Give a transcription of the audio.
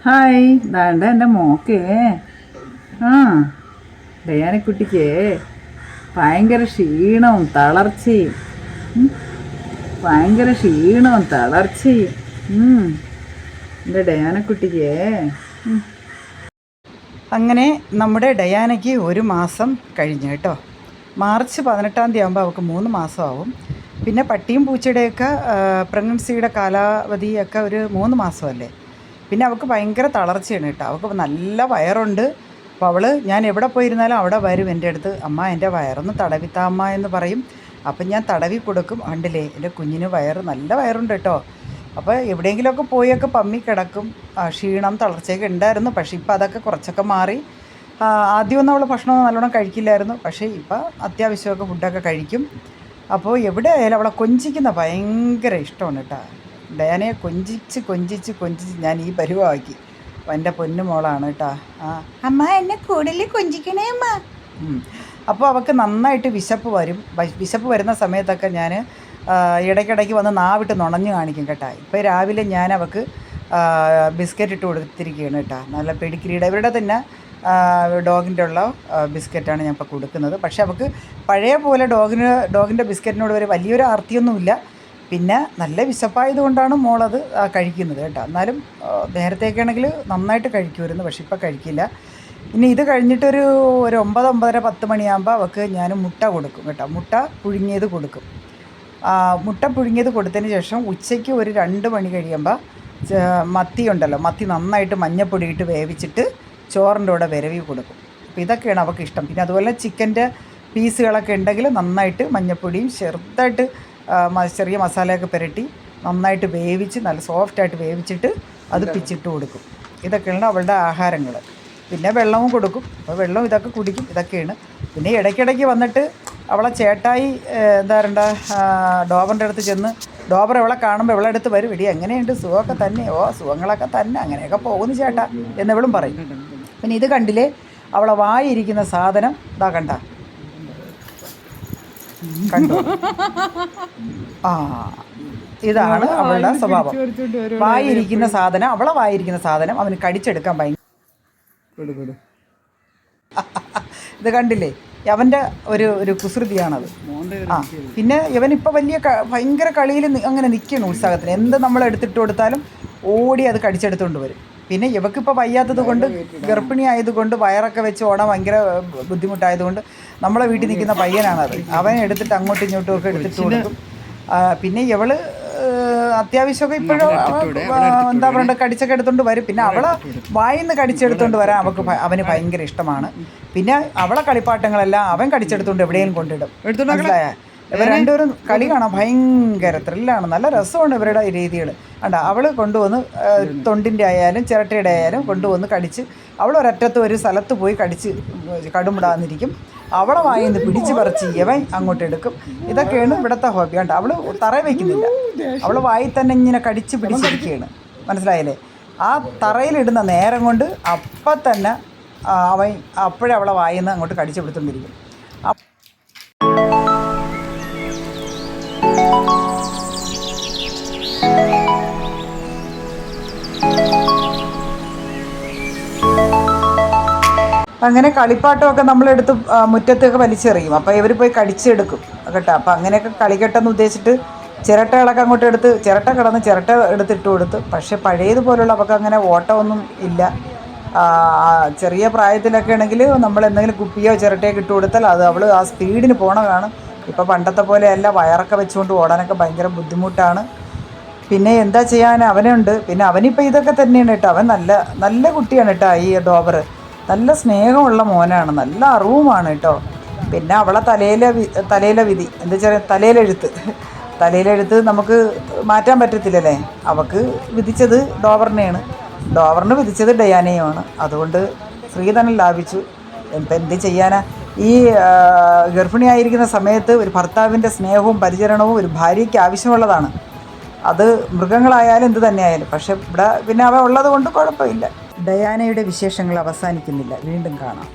Hi ദാണ്ട എൻ്റെ മോക്കേ ആ ഡയാനക്കുട്ടിക്ക് ഭയങ്കര ക്ഷീണവും തളർച്ചയും ഭയങ്കര ക്ഷീണവും തളർച്ചയും എൻ്റെ ഡയാനക്കുട്ടിക്ക് അങ്ങനെ നമ്മുടെ ഡയാനയ്ക്ക് 1 മാസം കഴിഞ്ഞു കേട്ടോ. മാർച്ച് 18 ആകുമ്പോൾ അവൾക്ക് 3 മാസമാവും. പിന്നെ പട്ടിയും പൂച്ചയുടെയൊക്കെ പ്രഗ്നൻസിയുടെ കാലാവധിയൊക്കെ ഒരു 3 മാസമല്ലേ. പിന്നെ അവൾക്ക് ഭയങ്കര തളർച്ചയാണ് കേട്ടോ. അവൾക്ക് നല്ല വയറുണ്ട്. അപ്പോൾ ഞാൻ എവിടെ പോയിരുന്നാലും അവിടെ വരും എൻ്റെ അടുത്ത്, അമ്മ എൻ്റെ വയറൊന്ന് തടവിത്താമ്മ എന്ന് പറയും. അപ്പം ഞാൻ തടവി കൊടുക്കും. കണ്ടില്ലേ എൻ്റെ കുഞ്ഞിന് നല്ല വയറുണ്ട് കേട്ടോ. അപ്പോൾ എവിടെയെങ്കിലുമൊക്കെ പോയൊക്കെ പമ്മി കിടക്കും. ക്ഷീണം തളർച്ചയൊക്കെ ഉണ്ടായിരുന്നു. പക്ഷേ ഇപ്പം അതൊക്കെ കുറച്ചൊക്കെ മാറി. ആദ്യമൊന്നും അവൾ ഭക്ഷണം നല്ലോണം കഴിക്കില്ലായിരുന്നു. പക്ഷേ ഇപ്പം അത്യാവശ്യമൊക്കെ ഫുഡൊക്കെ കഴിക്കും. അപ്പോൾ എവിടെ ആയാലും അവളെ കൊഞ്ചിക്കുന്ന ഭയങ്കര ഇഷ്ടമാണ് കേട്ടോ. ഡയാനയെ കൊഞ്ചിച്ച് ഞാൻ ഈ പരുവമാക്കി. എൻ്റെ പൊന്നു മോളാണ് കേട്ടോ. അമ്മ എന്നെ കൂടുതൽ കൊഞ്ചിക്കണേ അമ്മ. അപ്പോൾ അവൾക്ക് നന്നായിട്ട് വിശപ്പ് വരും. വിശപ്പ് വരുന്ന സമയത്തൊക്കെ ഞാൻ ഇടയ്ക്കിടയ്ക്ക് വന്ന് നാവിട്ട് നുണഞ്ഞ് കാണിക്കും കേട്ടോ. ഇപ്പോൾ രാവിലെ ഞാൻ അവൾക്ക് ബിസ്ക്കറ്റ് ഇട്ട് കൊടുത്തിരിക്കുകയാണ് കേട്ടോ. നല്ല പെഡിഗ്രീയുടെ ഇവരുടെ തന്നെ ഡോഗിൻ്റെ ഉള്ള ബിസ്ക്കറ്റാണ് ഞാൻ ഇപ്പോൾ കൊടുക്കുന്നത്. പക്ഷേ അവൾക്ക് പഴയ പോലെ ഡോഗിൻ്റെ ബിസ്ക്കറ്റിനോട് വരെ വലിയൊരു ആർത്തിയൊന്നുമില്ല. പിന്നെ നല്ല വിശപ്പായതുകൊണ്ടാണ് മോളത് കഴിക്കുന്നത് കേട്ടോ. എന്നാലും നേരത്തെയൊക്കെ ആണെങ്കിൽ നന്നായിട്ട് കഴിക്കുമായിരുന്നു. പക്ഷെ ഇപ്പോൾ കഴിക്കില്ല. ഇനി ഇത് കഴിഞ്ഞിട്ടൊരു 9, 9:30, 10 മണിയാകുമ്പോൾ അവൾക്ക് ഞാൻ മുട്ട കൊടുക്കും കേട്ടോ. മുട്ട പുഴുങ്ങിയത് കൊടുക്കും. മുട്ട പുഴുങ്ങിയത് കൊടുത്തതിന് ശേഷം ഉച്ചയ്ക്ക് ഒരു 2 മണി കഴിയുമ്പോൾ മത്തി ഉണ്ടല്ലോ, മത്തി നന്നായിട്ട് മഞ്ഞപ്പൊടി ഇട്ട് വേവിച്ചിട്ട് ചോറിൻ്റെ കൂടെ വിരവി കൊടുക്കും. അപ്പോൾ ഇതൊക്കെയാണ് അവൾക്ക് ഇഷ്ടം. പിന്നെ അതുപോലെ ചിക്കൻ്റെ പീസുകളൊക്കെ ഉണ്ടെങ്കിൽ നന്നായിട്ട് മഞ്ഞപ്പൊടിയും ചെറുതായിട്ട് ചെറിയ മസാലയൊക്കെ പുരട്ടി നന്നായിട്ട് വേവിച്ച് നല്ല സോഫ്റ്റായിട്ട് വേവിച്ചിട്ട് അത് പിച്ചിട്ട് കൊടുക്കും. ഇതൊക്കെയാണ് അവളുടെ ആഹാരങ്ങൾ. പിന്നെ വെള്ളവും കൊടുക്കും. അപ്പോൾ വെള്ളവും ഇതൊക്കെ കുടിക്കും. ഇതൊക്കെയാണ്. പിന്നെ ഇടയ്ക്കിടയ്ക്ക് വന്നിട്ട് അവളെ ചേട്ടായി എന്താ പറയണ്ട ഡോബറിൻ്റെ അടുത്ത് ചെന്ന് ഡോബർ അവളെ കാണുമ്പോൾ ഇവളെ അടുത്ത് വരും. ഇടി എങ്ങനെയുണ്ട്, സുഖമൊക്കെ തന്നെ, സുഖങ്ങളൊക്കെ തന്നെ, അങ്ങനെയൊക്കെ പോകുന്നു ചേട്ടാ എന്നിവളും പറയും. പിന്നെ ഇത് കണ്ടില്ലേ, അവളെ വായിരിക്കുന്ന സാധനം ഇതാ കണ്ട, കണ്ടു. ഇതാണ് അവളുടെ സ്വഭാവം. വായിരിക്കുന്ന സാധനം, അവളെ വായിരിക്കുന്ന സാധനം അവന് കടിച്ചെടുക്കാൻ ഭയങ്കര ഇത് കണ്ടില്ലേ, അവൻ്റെ ഒരു കുസൃതിയാണത്. പിന്നെ ഇവനിപ്പോൾ ഭയങ്കര കളിയിൽ അങ്ങനെ നിൽക്കണം ഉത്സാഹത്തിന്. എന്ത് നമ്മൾ എടുത്തിട്ട് കൊടുത്താലും ഓടി അത് കടിച്ചെടുത്തുകൊണ്ട് വരും. പിന്നെ ഇവക്കിപ്പോൾ വയ്യാത്തത് കൊണ്ട്, ഗർഭിണി ആയതുകൊണ്ട്, വയറൊക്കെ വെച്ച് ഓടാൻ ഭയങ്കര ബുദ്ധിമുട്ടായതുകൊണ്ട് നമ്മളെ വീട്ടിൽ നിൽക്കുന്ന പയ്യനാണത്. അവൻ എടുത്തിട്ട് അങ്ങോട്ടും ഇങ്ങോട്ടും ഒക്കെ എടുത്തിട്ട് കൊടുക്കും. പിന്നെ ഇവള് അത്യാവശ്യമൊക്കെ ഇപ്പോഴും എന്താ പറയണ്ട കടിച്ചൊക്കെ എടുത്തുകൊണ്ട് വരും. പിന്നെ അവളെ വായിന്ന് കടിച്ചെടുത്തുകൊണ്ട് വരാൻ അവന് ഭയങ്കര ഇഷ്ടമാണ്. പിന്നെ അവളെ കളിപ്പാട്ടങ്ങളെല്ലാം അവൻ കടിച്ചെടുത്തുകൊണ്ട് എവിടെയെങ്കിലും കൊണ്ടിടും. മനസ്സിലായ? ഇവർ രണ്ടുപേരും കളി കാണാൻ ഭയങ്കര ത്രില്ലാണ്. നല്ല രസമാണ് ഇവരുടെ രീതികൾ. കണ്ട, അവൾ കൊണ്ടുവന്ന് തൊണ്ടിൻ്റെ ആയാലും ചിരട്ടയുടെ ആയാലും കൊണ്ടുവന്ന് കടിച്ച്, അവൾ ഒരറ്റത്ത് ഒരു സ്ഥലത്ത് പോയി കടിച്ച് കടുമിടാന്നിരിക്കും. അവളെ വായിൽ നിന്ന് പിടിച്ച് പറിച്ച് ഇവൻ അങ്ങോട്ട് എടുക്കും. ഇതൊക്കെയാണ് ഇവിടുത്തെ ഹോബി. കണ്ട, അവൾ തറ വയ്ക്കുന്നില്ല, അവൾ വായിൽ തന്നെ ഇങ്ങനെ കടിച്ച് പിടിച്ചിരിക്കുകയാണ്. മനസ്സിലായില്ലേ? ആ തറയിലിടുന്ന നേരം കൊണ്ട് അപ്പം തന്നെ അവൻ അപ്പോഴേ അവളെ വായിൽ നിന്ന് അങ്ങോട്ട് കടിച്ച് പിടുത്തുകൊണ്ടിരിക്കും. അങ്ങനെ കളിപ്പാട്ടമൊക്കെ നമ്മളെടുത്ത് മുറ്റത്തൊക്കെ വലിച്ചെറിയും. അപ്പോൾ ഇവർ പോയി കടിച്ചെടുക്കും കേട്ടോ. അപ്പോൾ അങ്ങനെയൊക്കെ കളിക്കട്ടെന്ന് ഉദ്ദേശിച്ചിട്ട് ചിരട്ടകളൊക്കെ അങ്ങോട്ട് എടുത്ത് ചിരട്ട എടുത്തിട്ട് കൊടുത്ത്. പക്ഷേ പഴയതുപോലുള്ള അവർക്ക് അങ്ങനെ ഓട്ടമൊന്നും ഇല്ല. ചെറിയ പ്രായത്തിലൊക്കെ ആണെങ്കിൽ നമ്മൾ എന്തെങ്കിലും കുപ്പിയോ ചിരട്ടയൊക്കെ ഇട്ട് കൊടുത്താൽ അത് അവൾ ആ സ്പീഡിന് പോണതാണ്. ഇപ്പോൾ പണ്ടത്തെ പോലെയല്ല, വയറൊക്കെ വെച്ചുകൊണ്ട് ഓടാനൊക്കെ ഭയങ്കര ബുദ്ധിമുട്ടാണ്. പിന്നെ എന്താ ചെയ്യാൻ, അവനുണ്ട്. പിന്നെ അവനിപ്പോൾ ഇതൊക്കെ തന്നെയാണ് കേട്ടോ. അവൻ നല്ല കുട്ടിയാണ് കേട്ടോ. ഈ ഡോബർ നല്ല സ്നേഹമുള്ള മോനാണ്, നല്ല അറിവുമാണ് കേട്ടോ. പിന്നെ അവളെ തലയിലെ വിധി എന്താ വെച്ചാൽ തലയിലെഴുത്ത് നമുക്ക് മാറ്റാൻ പറ്റത്തില്ലല്ലേ. അവൾക്ക് വിധിച്ചത് ഡോബറിനെയാണ്, ഡോബറിന് വിധിച്ചത് ഡയാനയുമാണ്. അതുകൊണ്ട് സ്ത്രീ തന്നെ ലാഭിച്ചു. എന്ത് ചെയ്യാനാ. ഈ ഗർഭിണിയായിരിക്കുന്ന സമയത്ത് ഒരു ഭർത്താവിൻ്റെ സ്നേഹവും പരിചരണവും ഒരു ഭാര്യയ്ക്ക് ആവശ്യമുള്ളതാണ്. അത് മൃഗങ്ങളായാലും എന്ത് തന്നെയായാലും. പക്ഷെ ഇവിടെ പിന്നെ അവ ഉള്ളത് കൊണ്ട് കുഴപ്പമില്ല. ഡയാനയുടെ വിശേഷങ്ങൾ അവസാനിക്കുന്നില്ല. വീണ്ടും കാണാം.